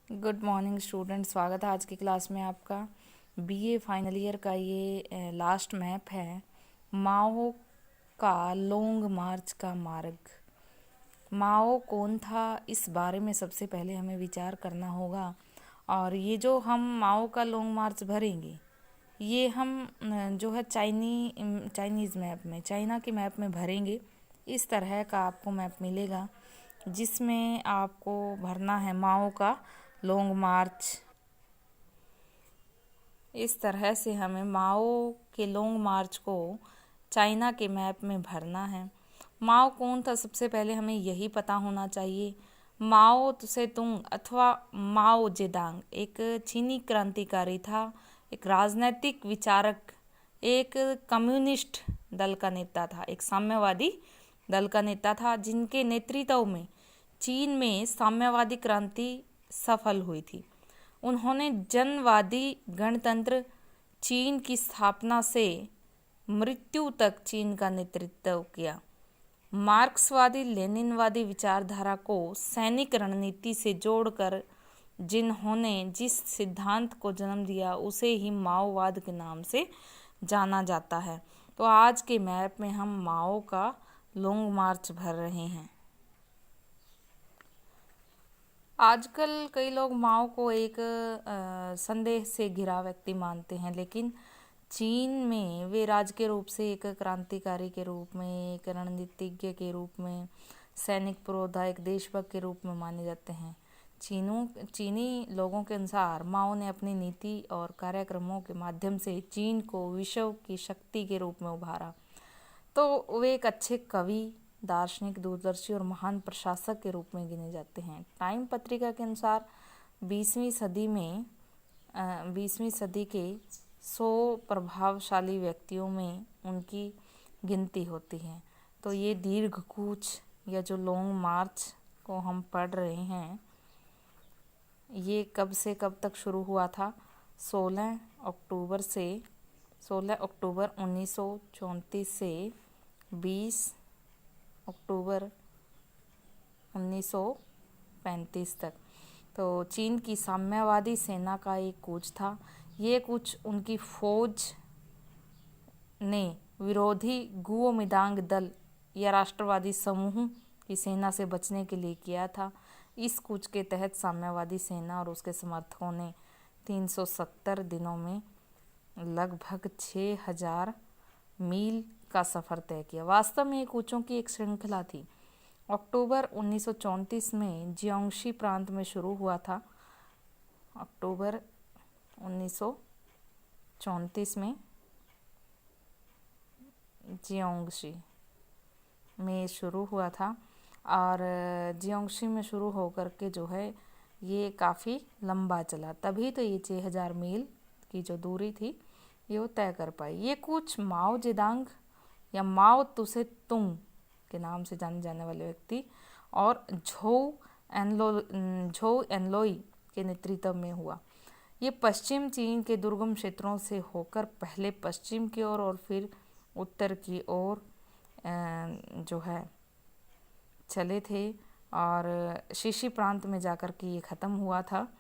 Good morning student, स्वागत है आज की क्लास में आपका। बीए फाइनल ईयर का ये लास्ट मैप है। माओ का लॉन्ग मार्च का मार्ग। माओ कौन था, इस बारे में सबसे पहले हमें विचार करना होगा। और ये जो हम माओ का लॉन्ग मार्च भरेंगे, ये हम जो है चाइनीज़ मैप में, चाइना के मैप में भरेंगे। इस तरह का आपको मैप मिलेगा जिसमें आपको भरना है माओ का लॉन्ग मार्च। इस तरह से हमें माओ के लॉन्ग मार्च को चाइना के मैप में भरना है। माओ कौन था, सबसे पहले हमें यही पता होना चाहिए। माओ त्से-तुंग अथवा माओ जेडांग एक चीनी क्रांतिकारी था, एक राजनैतिक विचारक, एक कम्युनिस्ट दल का नेता था, एक साम्यवादी दल का नेता था, जिनके नेतृत्व में चीन में साम्यवादी क्रांति सफल हुई थी। उन्होंने जनवादी गणतंत्र चीन की स्थापना से मृत्यु तक चीन का नेतृत्व किया। मार्क्सवादी लेनिनवादी विचारधारा को सैनिक रणनीति से जोड़कर जिन्होंने जिस सिद्धांत को जन्म दिया उसे ही माओवाद के नाम से जाना जाता है। तो आज के मैप में हम माओ का लॉन्ग मार्च भर रहे हैं। आजकल कई लोग माओ को एक संदेह से घिरा व्यक्ति मानते हैं, लेकिन चीन में वे राजकीय रूप से एक क्रांतिकारी के रूप में, एक रणनीतिज्ञ के रूप में, सैनिक पुरोधा, एक देशभक्त के रूप में माने जाते हैं। चीनी लोगों के अनुसार माओ ने अपनी नीति और कार्यक्रमों के माध्यम से चीन को विश्व की शक्ति के रूप में उभारा। तो वे एक अच्छे कवि, दार्शनिक, दूरदर्शी और महान प्रशासक के रूप में गिने जाते हैं। टाइम पत्रिका के अनुसार 20वीं सदी के 100 प्रभावशाली व्यक्तियों में उनकी गिनती होती है। तो ये दीर्घ कूच या जो लॉन्ग मार्च को हम पढ़ रहे हैं, ये कब से कब तक शुरू हुआ था? 16 अक्टूबर 1934 से 20 अक्टूबर 1935 तक। तो चीन की साम्यवादी सेना का एक कूच था। ये कूच उनकी फौज ने विरोधी गुओमिदांग दल या राष्ट्रवादी समूह की सेना से बचने के लिए किया था। इस कूच के तहत साम्यवादी सेना और उसके समर्थकों ने 370 दिनों में लगभग 6000 मील का सफ़र तय किया। वास्तव में ये कूचों की एक श्रृंखला थी। अक्टूबर 1934 में जियांगशी प्रांत में शुरू हुआ था। अक्टूबर 1934 में जियांगशी में शुरू हुआ था और जियांगशी में शुरू होकर के जो है ये काफ़ी लंबा चला, तभी तो ये 6000 मील की जो दूरी थी ये वो तय कर पाई। ये कुछ माओ जेडांग या माओ तुसे तुंग के नाम से जाने जाने वाले व्यक्ति और झोउ एनलोई के नेतृत्व में हुआ। ये पश्चिम चीन के दुर्गम क्षेत्रों से होकर पहले पश्चिम की ओर और फिर उत्तर की ओर जो है चले थे और शीशी प्रांत में जाकर के ये ख़त्म हुआ था।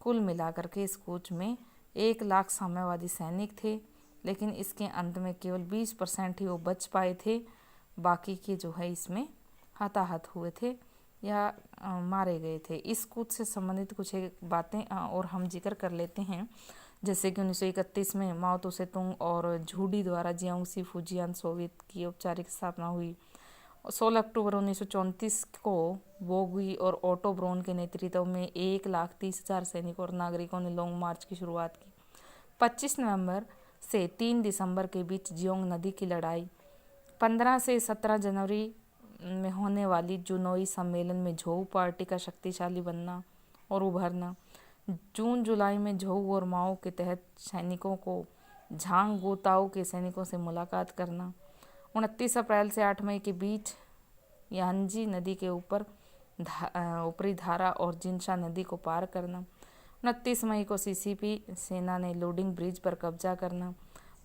कुल मिलाकर के इस कूच में 1 लाख साम्यवादी सैनिक थे, लेकिन इसके अंत में केवल 20% ही वो बच पाए थे। बाकी के जो है इसमें हताहत हुए थे या मारे गए थे। इस कूच से संबंधित कुछ एक बातें और हम जिक्र कर लेते हैं, जैसे कि 1931 में माओ तुसे तुंग और झूडी द्वारा जियांगशी फुजियान सोवियत की औपचारिक स्थापना हुई। 16 अक्टूबर 1934 को बोगी और ओटो ब्रोन के नेतृत्व में 1,30,000 सैनिकों और नागरिकों ने लॉन्ग मार्च की शुरुआत की। 25 नवंबर से 3 दिसंबर के बीच जियोंग नदी की लड़ाई। 15 से 17 जनवरी में होने वाली जुनोई सम्मेलन में झोउ पार्टी का शक्तिशाली बनना और उभरना। जून जुलाई में झोउ और माओ के तहत सैनिकों को झांग गोताओ के सैनिकों से मुलाकात करना। 29 अप्रैल से 8 मई के बीच यांजी नदी के ऊपरी धारा और जिनशा नदी को पार करना। 29 मई को सीसीपी सेना ने लोडिंग ब्रिज पर कब्जा करना।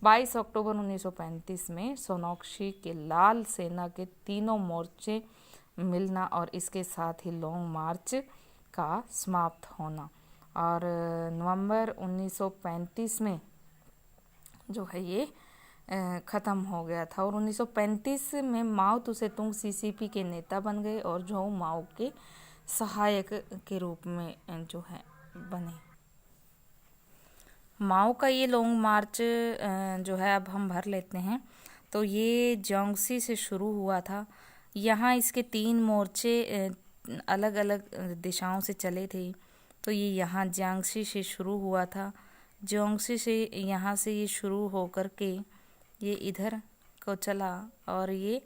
22 अक्टूबर 1935 में सोनोक्शी के लाल सेना के तीनों मोर्चे मिलना और इसके साथ ही लॉन्ग मार्च का समाप्त होना। और नवंबर 1935 में जो है ये ख़त्म हो गया था। और 1935 में माओ तुसे तुंग सीसीपी के नेता बन गए और झोउ माओ के सहायक के रूप में जो है बने। माओ का ये लॉन्ग मार्च जो है अब हम भर लेते हैं। तो ये जियांग्सी से शुरू हुआ था। यहाँ इसके 3 मोर्चे अलग अलग दिशाओं से चले थे। तो ये यहाँ जियांग्सी से शुरू हुआ था। जियांग्सी से यहाँ से ये शुरू होकर के ये इधर को चला और ये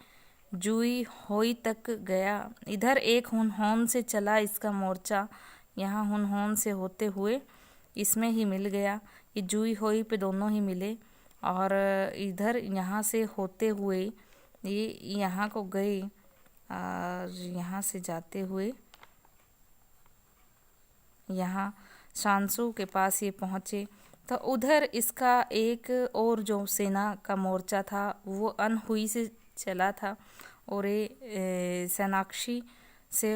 जुई होई तक गया। इधर एक हुनहोन से चला इसका मोर्चा, यहाँ हुनहोन से होते हुए इसमें ही मिल गया। ये जुई होई पे दोनों ही मिले और इधर यहाँ से होते हुए ये यहाँ को गए और यहाँ से जाते हुए यहाँ शांसू के पास ये पहुँचे। तो उधर इसका एक और जो सेना का मोर्चा था वो अनहुई से चला था और ये सेनाक्षी से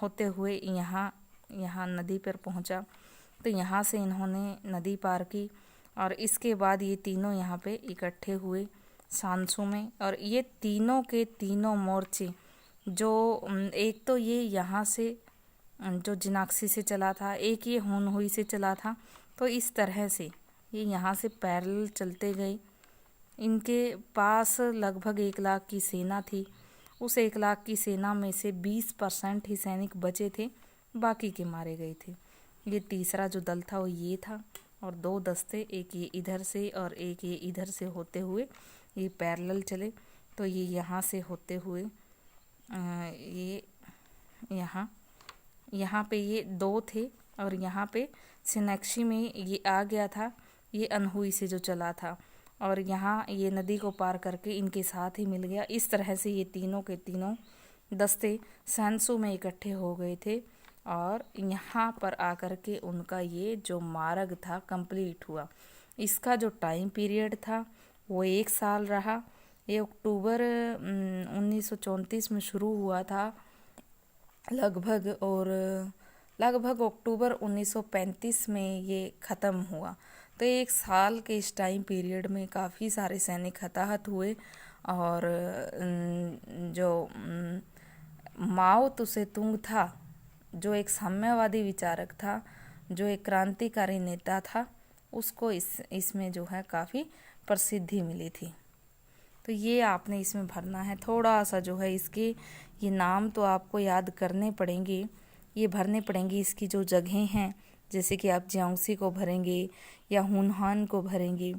होते हुए यहाँ नदी पर पहुँचा। तो यहाँ से इन्होंने नदी पार की और इसके बाद ये तीनों यहाँ पे इकट्ठे हुए शांसू में। और ये तीनों के तीनों मोर्चे जो एक तो ये यहाँ से जो जिनाक्सी से चला था, एक ये हुनहुई से चला था। तो इस तरह से ये यहाँ से पैरेलल चलते गए। इनके पास लगभग 1 लाख की सेना थी। उस 1 लाख की सेना में से 20% ही सैनिक बचे थे, बाकी के मारे गए थे। ये तीसरा जो दल था वो ये था और 2 दस्ते, एक ये इधर से और एक ये इधर से होते हुए ये पैरेलल चले। तो ये यहाँ से होते हुए ये यहाँ पे ये 2 थे और यहाँ पे सिनेक्शी में ये आ गया था, ये अनहुई से जो चला था और यहाँ ये नदी को पार करके इनके साथ ही मिल गया। इस तरह से ये तीनों के तीनों दस्ते शांसू में इकट्ठे हो गए थे और यहाँ पर आकर के उनका ये जो मार्ग था कंप्लीट हुआ। इसका जो टाइम पीरियड था वो 1 साल रहा। ये अक्टूबर 1934 में शुरू हुआ था लगभग और लगभग अक्टूबर 1935 में ये ख़त्म हुआ। तो 1 साल के इस टाइम पीरियड में काफ़ी सारे सैनिक हताहत हुए और जो माओ तुसे तुंग था, जो एक साम्यवादी विचारक था, जो एक क्रांतिकारी नेता था, उसको इसमें जो है काफ़ी प्रसिद्धि मिली थी। तो ये आपने इसमें भरना है। थोड़ा सा जो है इसके ये नाम तो आपको याद करने पड़ेंगे, ये भरने पड़ेंगे। इसकी जो जगहें हैं जैसे कि आप जियांग्सी को भरेंगे या हुनहान को भरेंगे,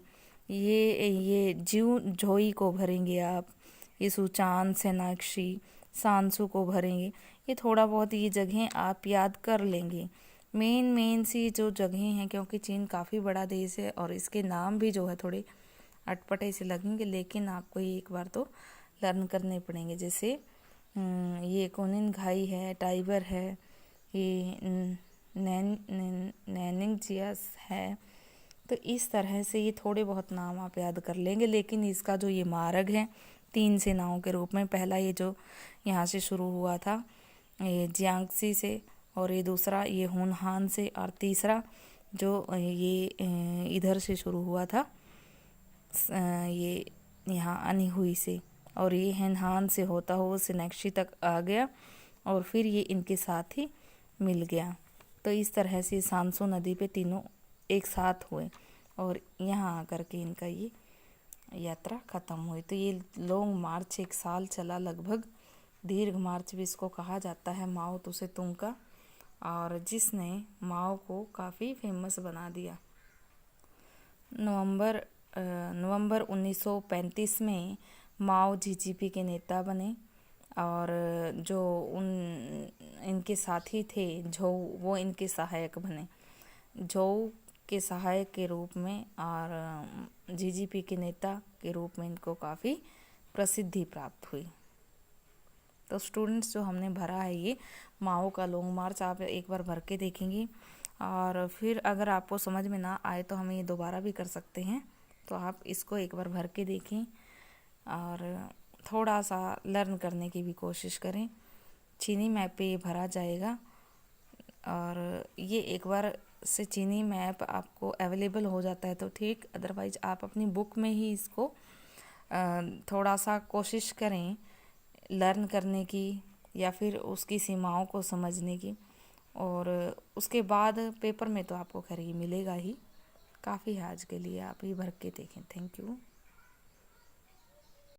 ये जिउ झोई को भरेंगे आप, ये सूचान सेनाक्षी शांसू को भरेंगे। ये थोड़ा बहुत ये जगहें आप याद कर लेंगे। मेन सी जो जगहें हैं, क्योंकि चीन काफ़ी बड़ा देश है और इसके नाम भी जो है थोड़े अटपटे से लगेंगे, लेकिन आपको ये एक बार तो लर्न करने पड़ेंगे। जैसे ये कोनिन घाई है, टाइबर है, ये नैनिंग जियास है। तो इस तरह से ये थोड़े बहुत नाम आप याद कर लेंगे। लेकिन इसका जो ये मार्ग है 3 सेनाओं के रूप में, पहला ये जो यहाँ से शुरू हुआ था ये जियांग्सी से, और ये दूसरा ये हुनहान से, और तीसरा जो ये इधर से शुरू हुआ था ये यहाँ अनहुई से, और ये हेनहान से होता हुआ सिनेक्शी तक आ गया और फिर ये इनके साथ ही मिल गया। तो इस तरह से शांसू नदी पे तीनों एक साथ हुए और यहाँ आकर के इनका ये यात्रा ख़त्म हुई। तो ये लॉन्ग मार्च 1 साल चला लगभग, दीर्घ मार्च भी इसको कहा जाता है माओ तुसे तुंग का, और जिसने माओ को काफ़ी फेमस बना दिया। नवंबर 1935 में माओ जीजीपी के नेता बने और जो इनके साथी थे झोउ, वो इनके सहायक बने। झोउ के सहायक के रूप में और जीजीपी के नेता के रूप में इनको काफ़ी प्रसिद्धि प्राप्त हुई। तो स्टूडेंट्स जो हमने भरा है ये माओ का लॉन्ग मार्च, आप एक बार भर के देखेंगे और फिर अगर आपको समझ में ना आए तो हम ये दोबारा भी कर सकते हैं। तो आप इसको एक बार भर के देखें और थोड़ा सा लर्न करने की भी कोशिश करें। चीनी मैप पे ये भरा जाएगा ये एक बार से चीनी मैप आपको अवेलेबल हो जाता है तो ठीक, अदरवाइज आप अपनी बुक में ही इसको थोड़ा सा कोशिश करें लर्न करने की या फिर उसकी सीमाओं को समझने की। और उसके बाद पेपर में तो आपको खैर ये मिलेगा ही। काफ़ी है आज के लिए, आप ही भर के देखें। Thank you.